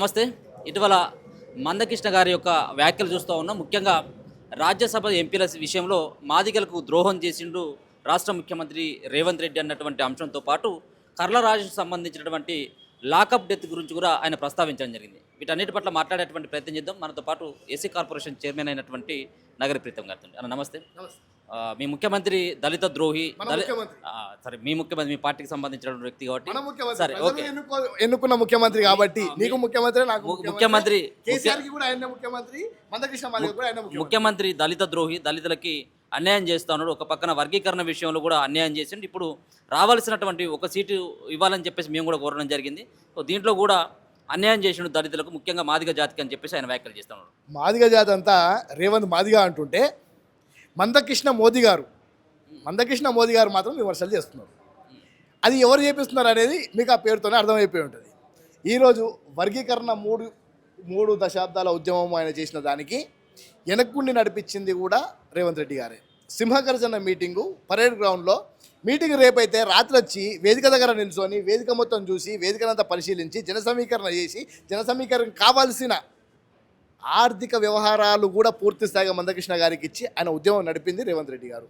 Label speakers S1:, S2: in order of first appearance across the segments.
S1: నమస్తే. ఇటీవల మందకృష్ణ గారి యొక్క వ్యాఖ్యలు చూస్తూ ఉన్నాం. ముఖ్యంగా రాజ్యసభ ఎంపీల విషయంలో మాదిగలకు ద్రోహం చేసిండు రాష్ట్ర ముఖ్యమంత్రి రేవంత్ రెడ్డి అన్నటువంటి అంశంతో పాటు కర్లరాజుకు సంబంధించినటువంటి లాకప్ డెత్ గురించి కూడా ఆయన ప్రస్తావించడం జరిగింది. వీటన్నిటి పట్ల మాట్లాడేటువంటి ప్రయత్నం చేద్దాం. మనతో పాటు ఎస్సీ కార్పొరేషన్ చైర్మన్ అయినటువంటి నగరి ప్రీతం గారితో. అన్న నమస్తే. మీ ముఖ్యమంత్రి దళిత ద్రోహి సరే, మీ ముఖ్యమంత్రి మీ పార్టీకి సంబంధించిన వ్యక్తి కాబట్టి సరే ఓకే,
S2: ఎన్నుకున్న ముఖ్యమంత్రి కాబట్టి నీకు ముఖ్యమంత్రి, నాకు
S1: ముఖ్యమంత్రి
S2: కేసీఆర్ కి కూడా ఆయన ముఖ్యమంత్రి, మందకృష్ణ మాదిగ కూడా ఆయన
S1: ముఖ్యమంత్రి దళిత ద్రోహి, దళితులకి అన్యాయం చేస్తూ ఉన్నాడు. ఒక పక్కన వర్గీకరణ విషయంలో కూడా అన్యాయం చేసిండు. ఇప్పుడు రావాల్సినటువంటి ఒక సీటు ఇవ్వాలని చెప్పేసి మేము కూడా కోరడం జరిగింది. దీంట్లో కూడా అన్యాయం చేసిండు దళితులకు, ముఖ్యంగా మాదిగ జాతికి అని చెప్పేసి ఆయన వ్యాఖ్యలు చేస్తున్నాడు.
S2: మాదిగ జాతి అంతా రేవంత్ మాదిగ అంటుంటే మందకృష్ణ మోదీ గారు మాత్రం విమర్శలు చేస్తున్నారు. అది ఎవరు చేపిస్తున్నారు అనేది మీకు ఆ పేరుతోనే అర్థమైపోయి ఉంటుంది. ఈరోజు వర్గీకరణ మూడు దశాబ్దాల ఉద్యమం ఆయన చేసిన దానికి వెనక్కుండి నడిపించింది కూడా రేవంత్ రెడ్డి గారే. సింహగర్జన మీటింగు పరేడ్ గ్రౌండ్లో మీటింగ్ రేపైతే రాత్రి వచ్చి వేదిక దగ్గర నిల్చొని వేదిక మొత్తం చూసి వేదికనంతా పరిశీలించి జన సమీకరణ చేసి జన సమీకరణ కావాల్సిన ఆర్థిక వ్యవహారాలు కూడా పూర్తి స్థాయిగా మందకృష్ణ గారికి ఇచ్చి ఆయన ఉద్యమం నడిపింది రేవంత్ రెడ్డి గారు.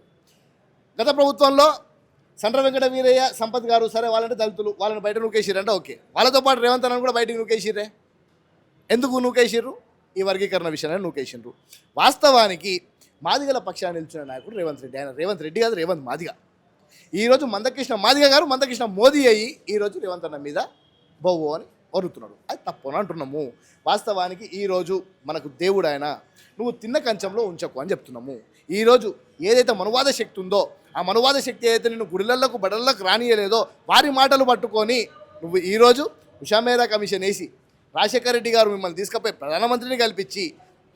S2: గత ప్రభుత్వంలో సండ్ర వెంకట వీరయ్య, సంపత్ గారు సరే వాళ్ళంటే దళితులు, వాళ్ళని బయట నూకేసిరంటే ఓకే, వాళ్ళతో పాటు రేవంత్ అన్న కూడా బయటకు నూకేసిరే. ఎందుకు నూకేసిర్రు? ఈ వర్గీకరణ విషయాన్ని నూకేసిండ్రు. వాస్తవానికి మాదిగల పక్షాన్ని నిలిచిన నాయకుడు రేవంత్ రెడ్డి. ఆయన రేవంత్ రెడ్డి కాదు, రేవంత్ మాదిగ. ఈరోజు మందకృష్ణ మాదిగ గారు మందకృష్ణ మోదీ అయ్యి ఈరోజు రేవంత్ అన్న మీద బొవ్వు అని వరుతున్నాడు. అది తప్పు అని అంటున్నాము. వాస్తవానికి ఈరోజు మనకు దేవుడు ఆయన, నువ్వు తిన్న కంచంలో ఉంచకు అని చెప్తున్నాము. ఈరోజు ఏదైతే మనువాద శక్తి ఉందో ఆ మనువాద శక్తి ఏదైతే నిన్ను గుడిలలకు బడళ్ళకు రానియలేదో వారి మాటలు పట్టుకొని నువ్వు ఈరోజు ఉషామేరా కమిషన్ వేసి రాజశేఖర రెడ్డి గారు మిమ్మల్ని తీసుకుపోయి ప్రధానమంత్రిని కల్పించి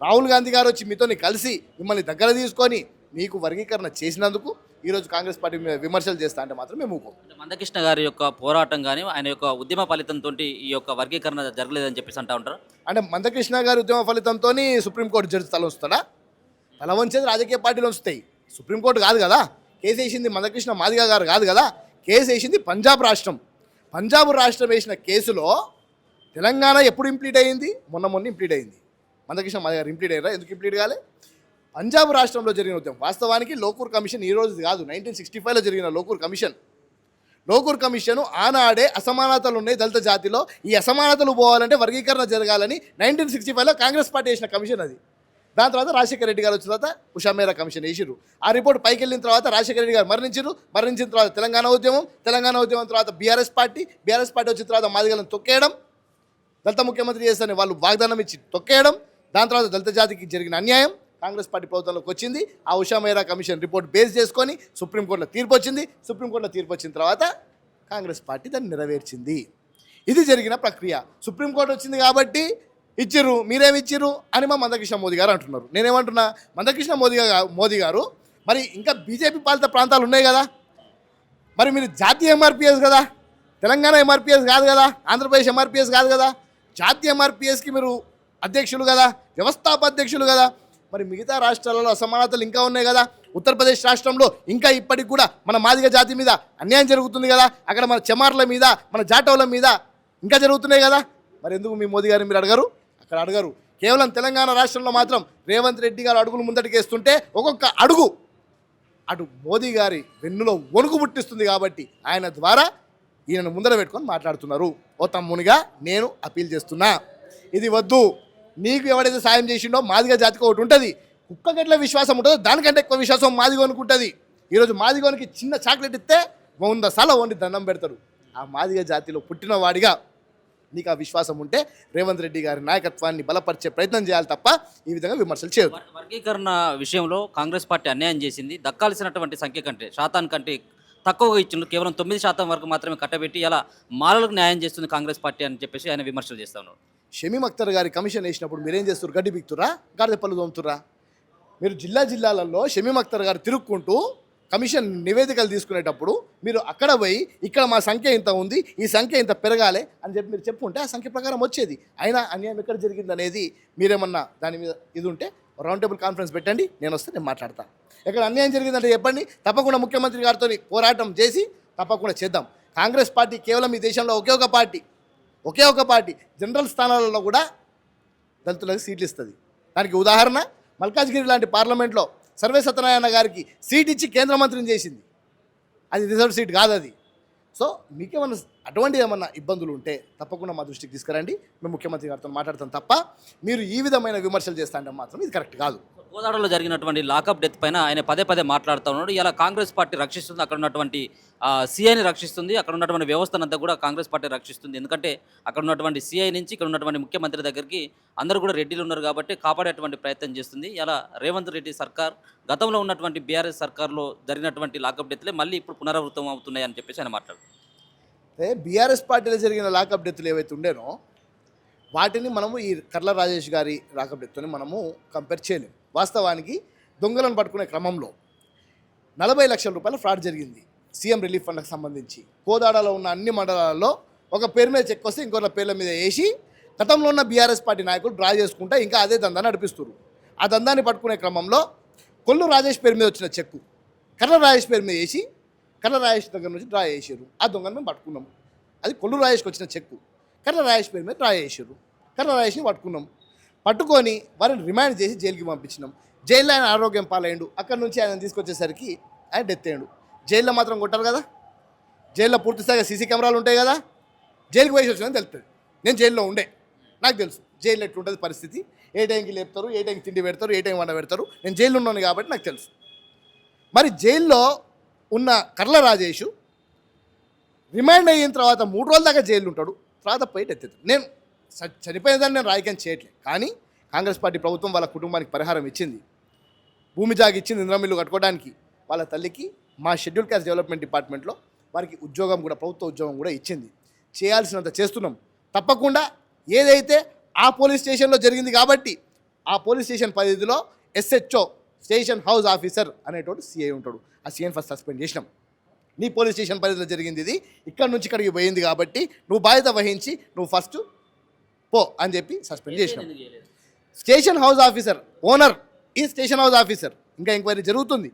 S2: రాహుల్ గాంధీ గారు వచ్చి మీతో కలిసి మిమ్మల్ని దగ్గర తీసుకొని మీకు వర్గీకరణ చేసినందుకు ఈరోజు కాంగ్రెస్ పార్టీ మీద విమర్శలు చేస్తా అంటే మాత్రం మేము ఊకో.
S1: మందకృష్ణ గారి యొక్క పోరాటం కానీ ఆయన యొక్క ఉద్యమ ఫలితంతో ఈ యొక్క వర్గీకరణ జరగలేదని చెప్పేసి అంటూ ఉంటారు.
S2: అంటే మందకృష్ణ గారి ఉద్యమ ఫలితంతో సుప్రీంకోర్టు జడ్జి తల వస్తాడా? తల వంచేది రాజకీయ పార్టీలు వస్తాయి, సుప్రీంకోర్టు కాదు కదా. కేసు వేసింది మందకృష్ణ మాదిగ గారు కాదు కదా, కేసు వేసింది పంజాబ్ రాష్ట్రం. పంజాబ్ రాష్ట్రం వేసిన కేసులో తెలంగాణ ఎప్పుడు ఇంప్లీట్ అయ్యింది? మొన్న ఇంప్లీట్ అయింది. మందకృష్ణ మాదిగ గారు ఇంప్లీట్ అయ్యారా? ఎందుకు ఇంప్లీట్ కాలే? పంజాబ్ రాష్ట్రంలో జరిగిన ఉద్యమం. వాస్తవానికి లోకూర్ కమిషన్ ఈ రోజు కాదు, 1965లో జరిగిన లోకూర్ కమిషన్ ఆనాడే అసమానతలు ఉన్నాయి దళిత జాతిలో, ఈ అసమానతలు పోవాలంటే వర్గీకరణ జరగాలని 1965లో కాంగ్రెస్ పార్టీ వేసిన కమిషన్ అది. దాని తర్వాత రాజశేఖర రెడ్డి గారు వచ్చిన తర్వాత ఉషామేరా కమిషన్ వేసిరు. ఆ రిపోర్ట్ పైకి వెళ్ళిన తర్వాత రాజశేఖర రెడ్డి గారు మరణించిన తర్వాత తెలంగాణ ఉద్యమం తర్వాత బీఆర్ఎస్ పార్టీ వచ్చిన తర్వాత మాదిగలను తొక్కేయడం, దళిత ముఖ్యమంత్రి చేస్తారని వాళ్ళు వాగ్దానం ఇచ్చి తొక్కేయడం, దాని తర్వాత దళిత జాతికి జరిగిన అన్యాయం కాంగ్రెస్ పార్టీ ప్రభుత్వంలోకి వచ్చింది. ఆ ఉషామేరా కమిషన్ రిపోర్ట్ బేస్ చేసుకొని సుప్రీంకోర్టులో తీర్పు వచ్చిన తర్వాత కాంగ్రెస్ పార్టీ దాన్ని నెరవేర్చింది. ఇది జరిగిన ప్రక్రియ. సుప్రీంకోర్టు వచ్చింది కాబట్టి ఇచ్చిర్రు, మీరేమి ఇచ్చిర్రు అని మా మందకృష్ణ మోదీ గారు అంటున్నారు. నేనేమంటున్నా, మందకృష్ణ మోదీ గారు మరి ఇంకా బీజేపీ పాలిత ప్రాంతాలు ఉన్నాయి కదా, మరి మీరు జాతీయ ఎంఆర్పిఎస్ కదా, తెలంగాణ ఎంఆర్పిఎస్ కాదు కదా, ఆంధ్రప్రదేశ్ ఎంఆర్పిఎస్ కాదు కదా, జాతీయ ఎంఆర్పిఎస్కి మీరు అధ్యక్షులు కదా, వ్యవస్థాపధ్యక్షులు కదా. మరి మిగతా రాష్ట్రాలలో అసమానతలు ఇంకా ఉన్నాయి కదా. ఉత్తరప్రదేశ్ రాష్ట్రంలో ఇంకా ఇప్పటికి కూడా మన మాదిగ జాతి మీద అన్యాయం జరుగుతుంది కదా, అక్కడ మన చెమార్ల మీద మన జాటవుల మీద ఇంకా జరుగుతున్నాయి కదా. మరి ఎందుకు మీ మోదీ గారిని మీరు అక్కడ అడగరు? కేవలం తెలంగాణ రాష్ట్రంలో మాత్రం రేవంత్ రెడ్డి గారు అడుగులు ముందటికేస్తుంటే ఒక్కొక్క అడుగు అటు మోదీ గారి వెన్నులో వణుకు పుట్టిస్తుంది. కాబట్టి ఆయన ద్వారా ఈయనను ముందర పెట్టుకొని మాట్లాడుతున్నారు. ఓ తమ్మునిగా నేను అపీల్ చేస్తున్నా, ఇది వద్దు. నీకు ఎవడైతే సాయం చేసిండో మాదిగ జాతికి ఒకటి ఉంటుంది, కుక్కకి ఎట్లా విశ్వాసం ఉంటుందో దానికంటే ఎక్కువ విశ్వాసం మాదిగోనికి ఉంటుంది. ఈరోజు మాదిగోనికి చిన్న చాక్లెట్ ఇస్తే 100 సార్లు వండి దండం పెడతారు. ఆ మాదిగ జాతిలో పుట్టిన వాడిగా నీకు ఆ విశ్వాసం ఉంటే రేవంత్ రెడ్డి గారి నాయకత్వాన్ని బలపరిచే ప్రయత్నం చేయాలి తప్ప ఈ విధంగా విమర్శలు చేయదు.
S1: వర్గీకరణ విషయంలో కాంగ్రెస్ పార్టీ అన్యాయం చేసింది. దక్కాల్సినటువంటి సంఖ్య కంటే శాతానికంటే తక్కువగా ఇచ్చిండు. కేవలం 9% వరకు మాత్రమే కట్టబెట్టి ఇలా మాలలకు న్యాయం చేస్తుంది కాంగ్రెస్ పార్టీ అని చెప్పేసి ఆయన విమర్శలు చేస్తా ఉన్నారు.
S2: షమీమ్ అఖ్తర్ గారి కమిషన్ వేసినప్పుడు మీరేం చేస్తారు? గడ్డి బిక్తురా, గాడిద పళ్ళు తోముతురా? మీరు జిల్లాలలో షమీమ్ అఖ్తర్ గారు తిరుక్కుంటూ కమిషన్ నివేదికలు తీసుకునేటప్పుడు మీరు అక్కడ పోయి ఇక్కడ మా సంఖ్య ఇంత ఉంది, ఈ సంఖ్య ఇంత పెరగాలి అని చెప్పి మీరు చెప్పుకుంటే ఆ సంఖ్య ప్రకారం వచ్చేది. అయినా అన్యాయం ఎక్కడ జరిగింది అనేది మీరేమన్నా దాని మీద ఇది ఉంటే రౌండ్ టేబుల్ కాన్ఫరెన్స్ పెట్టండి, నేను మాట్లాడతాను. ఎక్కడ అన్యాయం జరిగిందంటే చెప్పండి, తప్పకుండా ముఖ్యమంత్రి గారితో పోరాటం చేసి తప్పకుండా చేద్దాం. కాంగ్రెస్ పార్టీ కేవలం ఈ దేశంలో ఒకే ఒక పార్టీ, ఒకే ఒక పార్టీ జనరల్ స్థానాలలో కూడా దళితులకు సీట్లు ఇస్తుంది. దానికి ఉదాహరణ మల్కాజ్గిరి లాంటి పార్లమెంట్లో సర్వే సత్యనారాయణ గారికి సీట్ ఇచ్చి కేంద్ర మంత్రిని చేసింది. అది రిజర్వ్ సీట్ కాదు అది. సో మీకేమన్నా అటువంటి ఏమన్నా ఇబ్బందులు ఉంటే తప్పకుండా మా దృష్టికి తీసుకురండి, మేము ముఖ్యమంత్రి గారితో మాట్లాడతాం తప్ప మీరు ఈ విధమైన విమర్శలు చేస్తా అంటే మాత్రం ఇది కరెక్ట్ కాదు.
S1: కోదాడలో జరిగినటువంటి లాకప్ డెత్ పైన ఆయన పదే పదే మాట్లాడుతూ ఉన్నాడు. ఇలా కాంగ్రెస్ పార్టీ రక్షిస్తుంది, అక్కడ ఉన్నటువంటి సిఐని రక్షిస్తుంది, అక్కడ ఉన్నటువంటి వ్యవస్థనంతా కూడా కాంగ్రెస్ పార్టీ రక్షిస్తుంది. ఎందుకంటే అక్కడ ఉన్నటువంటి సిఐ నుంచి ఇక్కడ ఉన్నటువంటి ముఖ్యమంత్రి దగ్గరికి అందరూ కూడా రెడ్డిలు ఉన్నారు కాబట్టి కాపాడేటువంటి ప్రయత్నం చేస్తుంది. ఇలా రేవంత్ రెడ్డి సర్కార్ గతంలో ఉన్నటువంటి బీఆర్ఎస్ సర్కార్లో జరిగినటువంటి లాకప్ డెత్లే మళ్ళీ ఇప్పుడు పునరావృతం అవుతున్నాయి అని చెప్పేసి ఆయన మాట్లాడుతారు.
S2: అదే బీఆర్ఎస్ పార్టీలో జరిగిన లాకప్ డెత్లు ఏవైతే ఉండేనో వాటిని మనము ఈ కర్ల రాజేష్ గారి లాకప్ డెత్ని మనము కంపేర్ చేయలేము. వాస్తవానికి దొంగలను పట్టుకునే క్రమంలో 40 లక్షల రూపాయల ఫ్రాడ్ జరిగింది సీఎం రిలీఫ్ ఫండ్కి సంబంధించి. కోదాడలో ఉన్న అన్ని మండలాల్లో ఒక పేరు మీద చెక్ వస్తే ఇంకొక పేర్ల మీద వేసి గతంలో ఉన్న బీఆర్ఎస్ పార్టీ నాయకులు డ్రా చేసుకుంటా ఇంకా అదే దందాన్ని నడిపిస్తారు. ఆ దందాన్ని పట్టుకునే క్రమంలో కొల్లు రాజేష్ పేరు మీద వచ్చిన చెక్కు కర్ల రాజేష్ పేరు మీద వేసి కర్ల రాజేష్ దగ్గర నుంచి డ్రా చేసారు. ఆ దొంగను మేము పట్టుకున్నాము. అది కొల్లు రాజేష్కి వచ్చిన చెక్కు కర్ల రాజేష్ పేరు మీద డ్రా చేసారు. కర్ల రాజేష్ని పట్టుకున్నాం. పట్టుకొని వారిని రిమాండ్ చేసి జైలుకి పంపించినాం. జైల్లో ఆయన ఆరోగ్యం పాలయ్యాడు. అక్కడ నుంచి ఆయన తీసుకొచ్చేసరికి ఆయన డెత్ అయ్యాడు. జైల్లో మాత్రం కొట్టారు కదా, జైల్లో పూర్తి స్థాయిగా సీసీ కెమెరాలు ఉంటాయి కదా, జైలుకి పోయి వచ్చిందని తెలుస్తుంది. నేను జైల్లో ఉండే, నాకు తెలుసు జైల్లో ఎట్లుంటుంది పరిస్థితి, ఏ టైంకి లేపుతారు, ఏ టైంకి తిండి పెడతారు, ఏ టైం వంట పెడతారు. నేను జైల్లో ఉన్నాను కాబట్టి నాకు తెలుసు. మరి జైల్లో ఉన్న కర్ల రాజేష్ రిమాండ్ అయిన తర్వాత 3 రోజుల దాకా జైలు ఉంటాడు, తర్వాత పోయి డెత్ అవుతాడు. నేను చనిపోయేదాన్ని నేను రాజకీయం చేయట్లేదు, కానీ కాంగ్రెస్ పార్టీ ప్రభుత్వం వాళ్ళ కుటుంబానికి పరిహారం ఇచ్చింది, భూమి జాగా ఇచ్చింది, ఇంద్రమిల్లు కట్టుకోవడానికి. వాళ్ళ తల్లికి మా షెడ్యూల్ క్యాస్ట్ డెవలప్మెంట్ డిపార్ట్మెంట్లో వారికి ఉద్యోగం కూడా, ప్రభుత్వ ఉద్యోగం కూడా ఇచ్చింది. చేయాల్సినంత చేస్తున్నాం. తప్పకుండా ఏదైతే ఆ పోలీస్ స్టేషన్లో జరిగింది కాబట్టి ఆ పోలీస్ స్టేషన్ పరిధిలో SHO స్టేషన్ హౌస్ ఆఫీసర్ అనేటోడు సిఐ ఉంటాడు. ఆ సిఐని ఫస్ట్ సస్పెండ్ చేసినాం. నీ పోలీస్ స్టేషన్ పరిధిలో జరిగింది ఇది, ఇక్కడ నుంచి ఇక్కడికి పోయింది కాబట్టి నువ్వు బాధ్యత వహించి నువ్వు ఫస్ట్ పో అని చెప్పి సస్పెండ్ చేసినాం. స్టేషన్ హౌస్ ఆఫీసర్ ఓనర్ ఈ స్టేషన్ హౌస్ ఆఫీసర్ ఇంకా ఎంక్వైరీ జరుగుతుంది.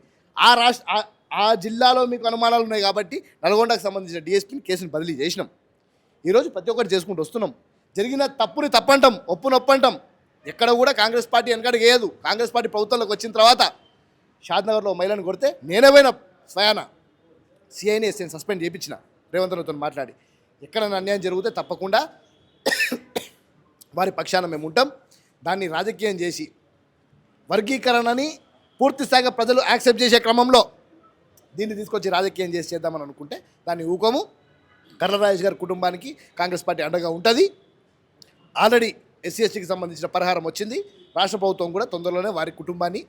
S2: ఆ జిల్లాలో మీకు అనుమానాలు ఉన్నాయి కాబట్టి నల్గొండకు సంబంధించిన డిఎస్పీని కేసుని బదిలీ చేసినాం. ఈరోజు ప్రతి ఒక్కటి చేసుకుంటూ వస్తున్నాం. జరిగిన తప్పుని తప్పంటాం, ఒప్పుని ఒప్పంటాం. ఎక్కడ కూడా కాంగ్రెస్ పార్టీ వెనకడికి వేయదు. కాంగ్రెస్ పార్టీ ప్రభుత్వంలోకి వచ్చిన తర్వాత షాద్నగర్లో మహిళను కొడితే నేనే పోయిన స్వయాన సిఐని ఎస్ఐని సస్పెండ్ చేయించిన రేవంత్ రెడ్డితో మాట్లాడి. ఎక్కడైనా అన్యాయం జరిగితే తప్పకుండా వారి పక్షాన మేము ఉంటాం. దాన్ని రాజకీయం చేసి వర్గీకరణని పూర్తి స్థాయిగా ప్రజలు యాక్సెప్ట్ చేసే క్రమంలో దీన్ని తీసుకొచ్చి రాజకీయం చేసి చేద్దామని అనుకుంటే దాన్ని ఊకోము. కర్ల రాజేష్ గారి కుటుంబానికి కాంగ్రెస్ పార్టీ అండగా ఉంటుంది. ఆల్రెడీ SC/STకి సంబంధించిన పరిహారం వచ్చింది. రాష్ట్ర ప్రభుత్వం కూడా తొందరలోనే వారి కుటుంబాన్ని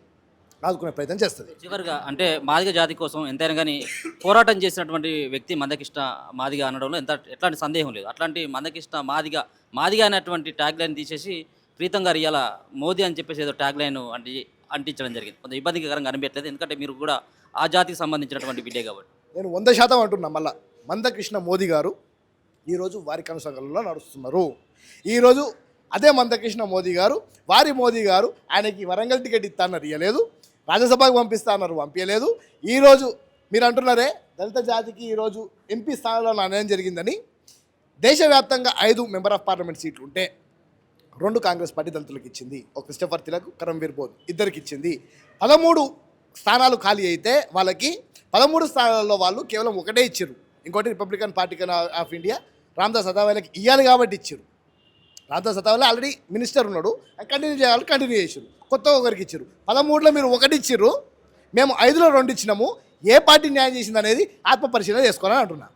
S2: ఆదుకునే ప్రయత్నం చేస్తుంది.
S1: చివరిగా అంటే మాదిగ జాతి కోసం ఎంతైనా కానీ పోరాటం చేసినటువంటి వ్యక్తి మందకృష్ణ మాదిగ అనడంలో ఎట్లాంటి సందేహం లేదు. అట్లాంటి మందకృష్ణ మాదిగ అనేటువంటి ట్యాగ్ లైన్ తీసేసి ప్రీతం గారు ఇవాళ మోదీ అని చెప్పేసి ఏదో ట్యాగ్ లైన్ అంటించడం జరిగింది. కొంత ఇబ్బందికరంగా అనిపించలేదు, ఎందుకంటే మీరు కూడా ఆ జాతికి సంబంధించినటువంటి బిడ్డే కాబట్టి.
S2: నేను 100% అంటున్నా. మళ్ళా మందకృష్ణ మోదీ గారు ఈరోజు వారి కొనసాగంలో నడుస్తున్నారు. ఈరోజు అదే మందకృష్ణ మోదీ గారు, వారి మోదీ గారు ఆయనకి వరంగల్ టికెట్ ఇస్తానన్నారు, ఇవ్వలేదు. రాజ్యసభకు పంపిస్తా అన్నారు, పంపించలేదు. ఈరోజు మీరు అంటున్నారే దళిత జాతికి ఈరోజు ఎంపీ స్థానంలో అన్యాయం జరిగిందని. దేశవ్యాప్తంగా 5 మెంబర్ ఆఫ్ పార్లమెంట్ సీట్లు ఉంటే 2 కాంగ్రెస్ పార్టీ దళితులకు ఇచ్చింది. ఒక క్రిస్టఫర్ తిలక్, కరంవీర్ బోధ్ ఇద్దరికి ఇచ్చింది. 13 స్థానాలు ఖాళీ అయితే వాళ్ళకి 13 స్థానాలలో వాళ్ళు కేవలం ఒకటే ఇచ్చారు. ఇంకోటి Republican party of India Ramdas అథవాలేకి ఇవ్వాలి కాబట్టి ఇచ్చారు. రామదాస్ అథవాలే ఆల్రెడీ మినిస్టర్ ఉన్నాడు, కంటిన్యూ చేయాలి, కంటిన్యూ చేసారు. కొత్త ఒకరికి ఇచ్చారు. 13లో మీరు ఒకటి ఇచ్చారు, మేము 5లో 2 ఇచ్చినాము. ఏ పార్టీ న్యాయం చేసింది అనేది ఆత్మపరిశీలన చేసుకోవాలని అంటున్నా.